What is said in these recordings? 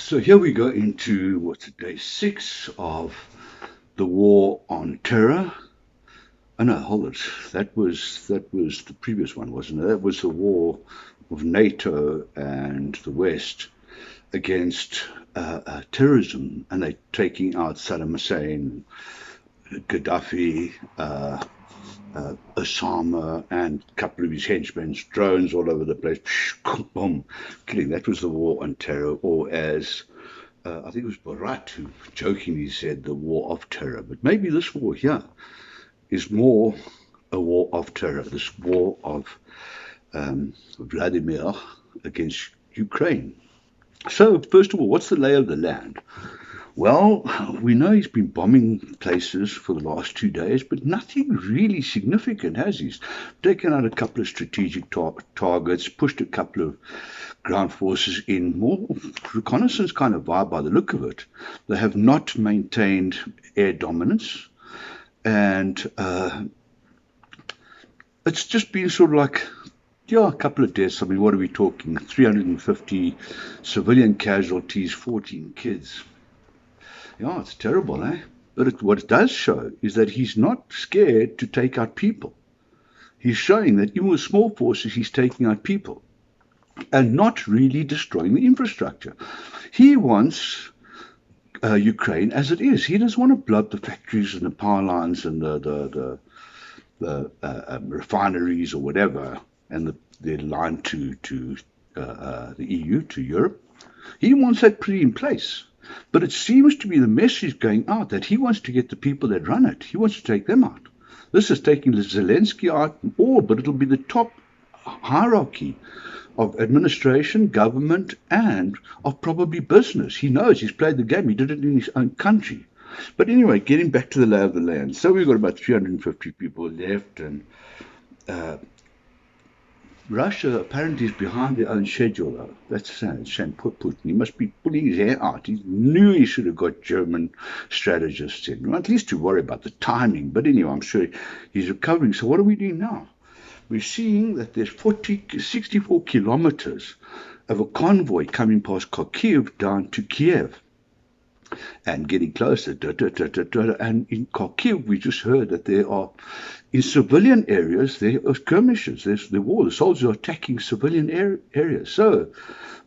So here we go into what's it, day 6 of the war on terror. Oh no, hold it. That was the previous one, wasn't it? That was the war of NATO and the West against terrorism, and they're taking out Saddam Hussein, Gaddafi, Osama, and a couple of his henchmen, drones all over the place, boom, killing. That was the war on terror, or as I think it was Barat who jokingly said the war of terror. But maybe this war here is more a war of terror, this war of Vladimir against Ukraine. So, first of all, what's the lay of the land? Well, we know he's been bombing places for the last 2 days, but nothing really significant, has he? He's taken out a couple of strategic targets, pushed a couple of ground forces in, more reconnaissance kind of vibe by the look of it. They have not maintained air dominance, and it's just been sort of like, yeah, a couple of deaths. I mean, what are we talking? 350 civilian casualties, 14 kids. Yeah, it's terrible, eh? But what it does show is that he's not scared to take out people. He's showing that even with small forces, he's taking out people and not really destroying the infrastructure. He wants Ukraine as it is. He doesn't want to blow up the factories and the power lines and the refineries or whatever, and the line to the EU, to Europe. He wants that pretty in place. But it seems to be the message going out that he wants to get the people that run it. He wants to take them out. This is taking Zelensky out and all, but it'll be the top hierarchy of administration, government, and of probably business. He knows he's played the game. He did it in his own country. But anyway, getting back to the lay of the land. So we've got about 350 people left, and Russia apparently is behind their own schedule, though. That's a shame. Poor Putin. He must be pulling his hair out. He knew he should have got German strategists in, at least to worry about the timing. But anyway, I'm sure he's recovering. So what are we doing now? We're seeing that there's 64 kilometers of a convoy coming past Kharkiv down to Kiev and getting closer. And in Kharkiv, we just heard that there are, in civilian areas, there are skirmishes. There's the war. The soldiers are attacking civilian areas. So,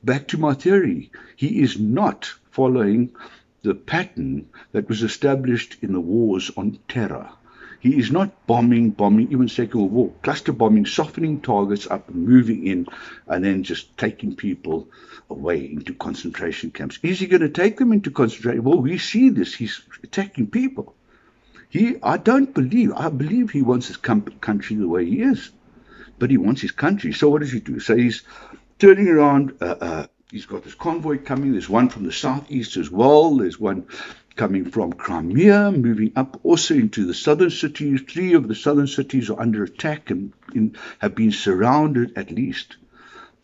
back to my theory, he is not following the pattern that was established in the wars on terror. He is not bombing, even Second World War, cluster bombing, softening targets up and moving in, and then just taking people away into concentration camps. Is he going to take them into concentration? Well, we see this. He's attacking people. I believe he wants his country the way he is, but he wants his country. So what does he do? So he's turning around. He's got this convoy coming. There's one from the southeast as well. There's one coming from Crimea, moving up also into the southern cities. 3 of the southern cities are under attack and have been surrounded at least.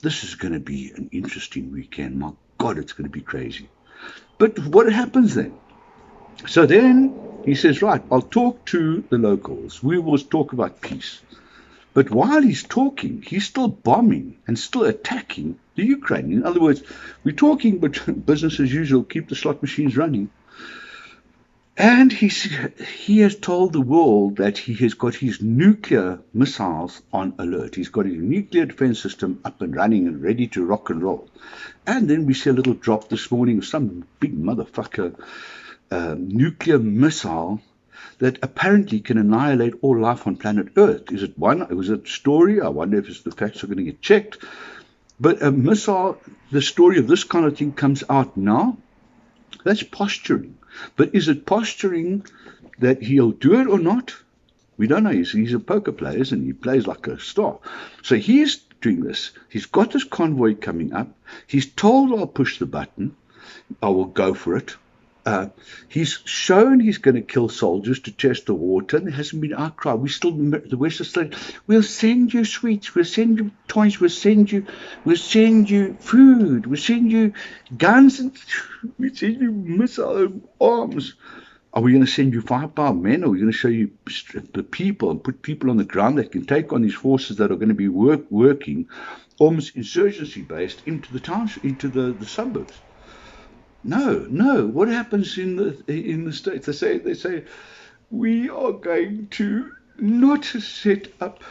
This is going to be an interesting weekend. My God, it's going to be crazy. But what happens then? So then he says, right, I'll talk to the locals. We will talk about peace. But while he's talking, he's still bombing and still attacking the Ukraine. In other words, we're talking, but business as usual, keep the slot machines running. And he has told the world that he has got his nuclear missiles on alert. He's got his nuclear defense system up and running and ready to rock and roll. And then we see a little drop this morning of some big motherfucker nuclear missile that apparently can annihilate all life on planet Earth. Is it one? Was it a story? I wonder if the facts are going to get checked. But a missile, the story of this kind of thing comes out now. That's posturing. But is it posturing that he'll do it or not? We don't know. He's a poker player, isn't he? He plays like a star. So he's doing this. He's got this convoy coming up. He's told, I'll push the button. I will go for it. He's shown he's going to kill soldiers to test the water, and there hasn't been outcry. The West is saying, we'll send you sweets, we'll send you toys, we'll send you food, we'll send you guns, and we'll send you missile arms. Are we going to send you firepower men? Or are we going to show you the people and put people on the ground that can take on these forces that are going to be working almost insurgency based into the towns, into the suburbs? No. What happens in the States? They say we are going to not set up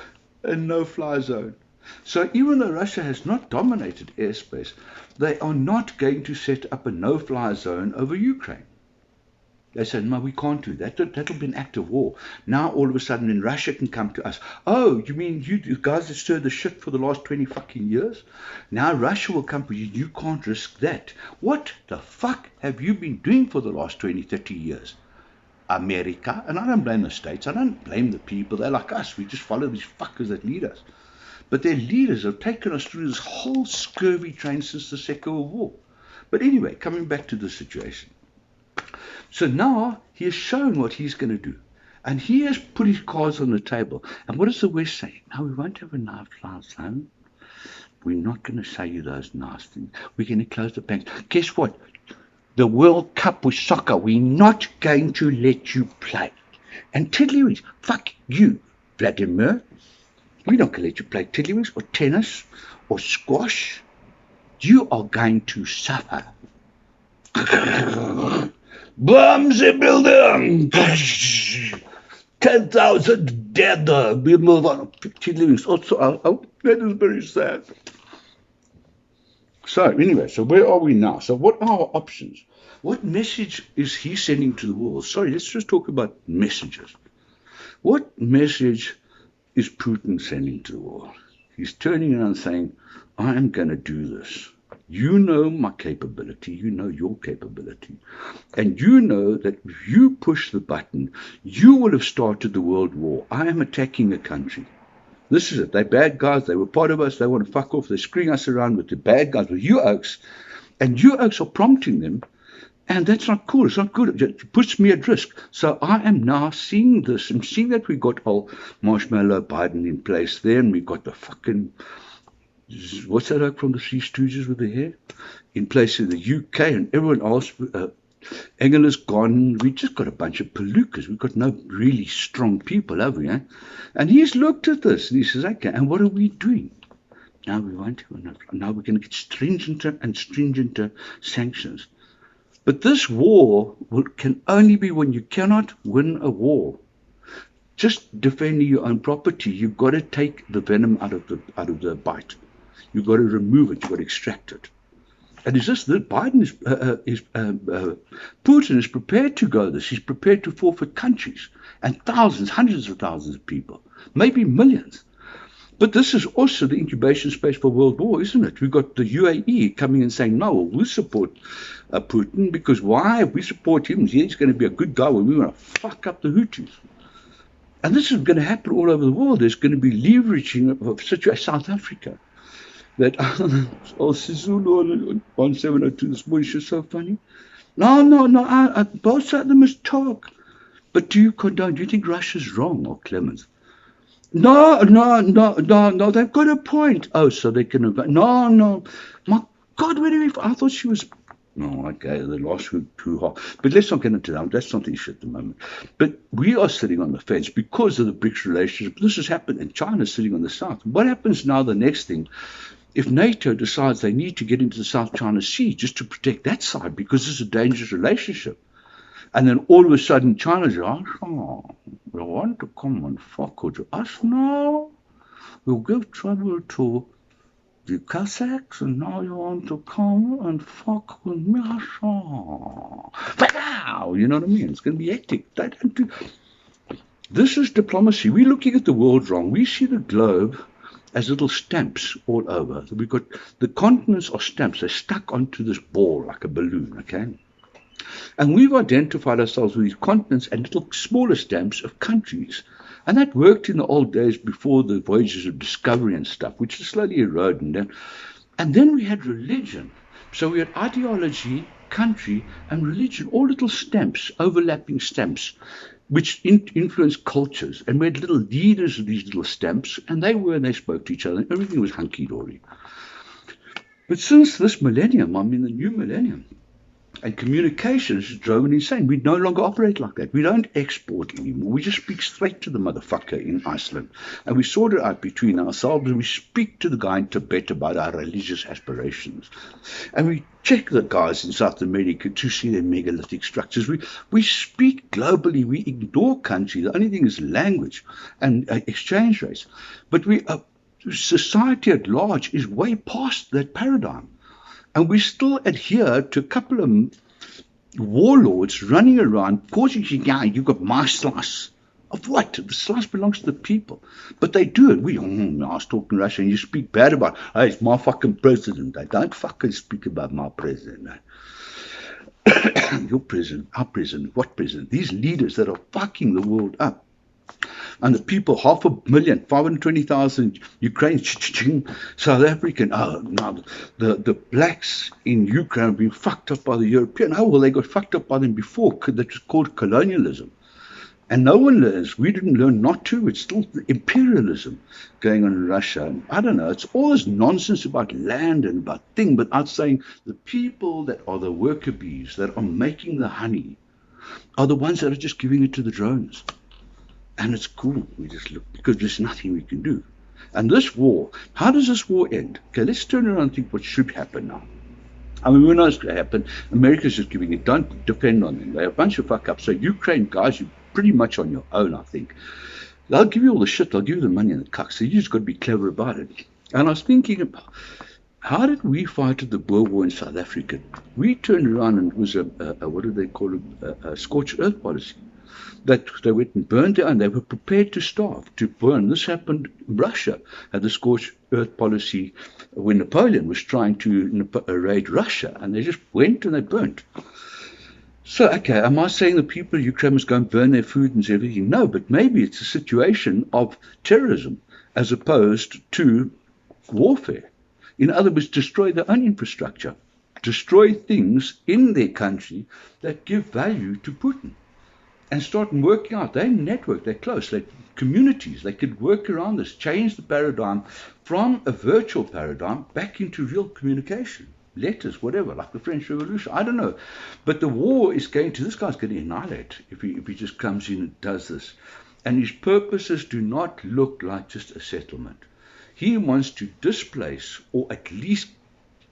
a no-fly zone. So even though Russia has not dominated airspace, they are not going to set up a no-fly zone over Ukraine. They said, no, we can't do that. That'll be an act of war. Now, all of a sudden, then Russia can come to us. Oh, you mean you guys have stirred the shit for the last 20 fucking years? Now Russia will come for you. You can't risk that. What the fuck have you been doing for the last 20, 30 years? America, and I don't blame the States. I don't blame the people. They're like us. We just follow these fuckers that lead us. But their leaders have taken us through this whole scurvy train since the Second World War. But anyway, coming back to the situation. So now he has shown what he's going to do. And he has put his cards on the table. And what does the West say? No, we won't have a no-fly zone. We're not going to say you those nice things. We're going to close the banks. Guess what? The World Cup with soccer, we're not going to let you play. And tiddlywinks, fuck you, Vladimir. We're not going to let you play tiddlywinks or tennis or squash. You are going to suffer. Bombs in building! 10,000 dead. We move on. Tiddlywinks. Also, that is very sad. So anyway, so where are we now? So what are our options? What message is he sending to the world? Sorry, let's just talk about messages. What message is Putin sending to the world? He's turning around saying, I am going to do this. You know my capability, you know your capability, and you know that if you push the button, you will have started the world war. I am attacking a country. This is it. They're bad guys. They were part of us. They want to fuck off. They're screwing us around with the bad guys, with you oaks, and you oaks are prompting them, and that's not cool. It's not good. It puts me at risk. So I am now seeing this. I'm seeing that we got old Marshmallow Biden in place there, and we got the fucking... What's that oak from the Three Stooges with the hair? In place in the UK, and everyone else, Engel is gone. We just got a bunch of palookas. We've got no really strong people, have we? Eh? And he's looked at this, and he says, okay, and what are we doing? Now we won't have enough. Now we're going to get stringenter and stringenter sanctions. But this war can only be when you cannot win a war. Just defending your own property, you've got to take the venom out of the bite. You've got to remove it. You've got to extract it. And it's just that Putin is prepared to go this. He's prepared to forfeit countries and thousands, hundreds of thousands of people, maybe millions. But this is also the incubation space for world war, isn't it? We've got the UAE coming and saying, no, we'll support Putin, because why? If we support him, he's going to be a good guy when we want to fuck up the Houthis. And this is going to happen all over the world. There's going to be leveraging of such as South Africa. That Sizulu on 702 this morning, she's so funny. No, both of them must talk. But do you condone? Do you think Russia's wrong, or Clemens? No, they've got a point. Oh, so they can... No. My God, where do we... I thought she was... No, okay, the last week too hot. But let's not get into that. That's not the issue at the moment. But we are sitting on the fence because of the BRICS relationship. This has happened, and China's sitting on the south. What happens now, the next thing, if NATO decides they need to get into the South China Sea just to protect that side because it's a dangerous relationship? And then all of a sudden China's like, oh, we want to come and fuck with us now? We'll give trouble to the Cossacks, and now you want to come and fuck with me? You know what I mean? It's going to be hectic. This is diplomacy. We're looking at the world wrong. We see the globe as little stamps all over. We've got the continents are stamps. They're stuck onto this ball like a balloon, okay? And we've identified ourselves with these continents and little smaller stamps of countries. And that worked in the old days before the voyages of discovery and stuff, which is slowly eroding. And then we had religion. So we had ideology, country, and religion, all little stamps, overlapping stamps, which influenced cultures. And we had little leaders of these little stamps, and they spoke to each other, and everything was hunky-dory. But since this millennium, the new millennium, And communications is driven insane. We no longer operate like that. We don't export anymore. We just speak straight to the motherfucker in Iceland. And we sort it out between ourselves, and we speak to the guy in Tibet about our religious aspirations. And we check the guys in South America to see their megalithic structures. We speak globally. We ignore country. The only thing is language and exchange rates. But society at large is way past that paradigm. And we still adhere to a couple of warlords running around causing, yeah, you got my slice. Of what? The slice belongs to the people. But they do it. I was talking Russian, you speak bad about, hey, it's my fucking president. I don't fucking speak about my president. Your president, our president, what president? These leaders that are fucking the world up. And the people, 500,000, 520,000 Ukrainians, South African, now the blacks in Ukraine have been fucked up by the European. Oh, well, they got fucked up by them before. That was called colonialism. And no one learns. We didn't learn not to. It's still imperialism going on in Russia. And I don't know. It's all this nonsense about land and about thing, but I'm saying the people that are the worker bees, that are making the honey, are the ones that are just giving it to the drones. And it's cool. We just look, because there's nothing we can do. And this war, how does this war end? Okay, let's turn around and think what should happen now. I mean, we know it's going to happen. America's just giving it. Don't depend on them. They're a bunch of fuck ups. So Ukraine, guys, you're pretty much on your own, I think. They'll give you all the shit. They'll give you the money and the cucks. So you just got to be clever about it. And I was thinking about, how did we fight the Boer War in South Africa? We turned around and it was what do they call it, a scorched earth policy. That they went and burned it, and they were prepared to starve, to burn. This happened. Russia had the scorched earth policy when Napoleon was trying to raid Russia, and they just went and they burnt. So, okay, am I saying the people of Ukraine must go and burn their food and everything? No, but maybe it's a situation of terrorism as opposed to warfare. In other words, destroy their own infrastructure, destroy things in their country that give value to Putin. And start working out. They're networked, they're close, they're communities. They could work around this, change the paradigm from a virtual paradigm back into real communication. Letters, whatever, like the French Revolution. I don't know. But the war is this guy's going to annihilate if he just comes in and does this. And his purposes do not look like just a settlement. He wants to displace or at least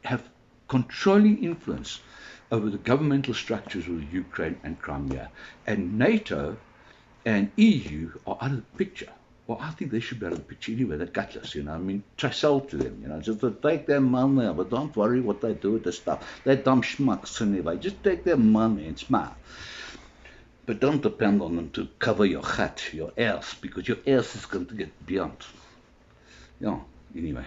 have controlling influence over the governmental structures of Ukraine and Crimea. And NATO and EU are out of the picture. Well, I think they should be out of the picture anyway. They're gutless, I mean, sell to them, just to take their money, but don't worry what they do with the stuff. They're dumb schmucks anyway. Just take their money and smile. But don't depend on them to cover your hat, your ass, because your ass is going to get beyond. Anyway.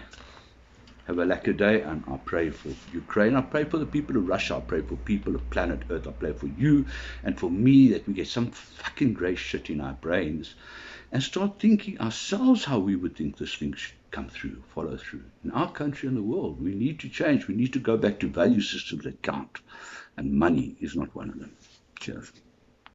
Have a lekker day, and I pray for Ukraine. I pray for the people of Russia. I pray for people of planet Earth. I pray for you and for me that we get some fucking grey shit in our brains and start thinking ourselves how we would think this thing should come through, follow through. In our country and the world, we need to change. We need to go back to value systems that count, and money is not one of them. Cheers.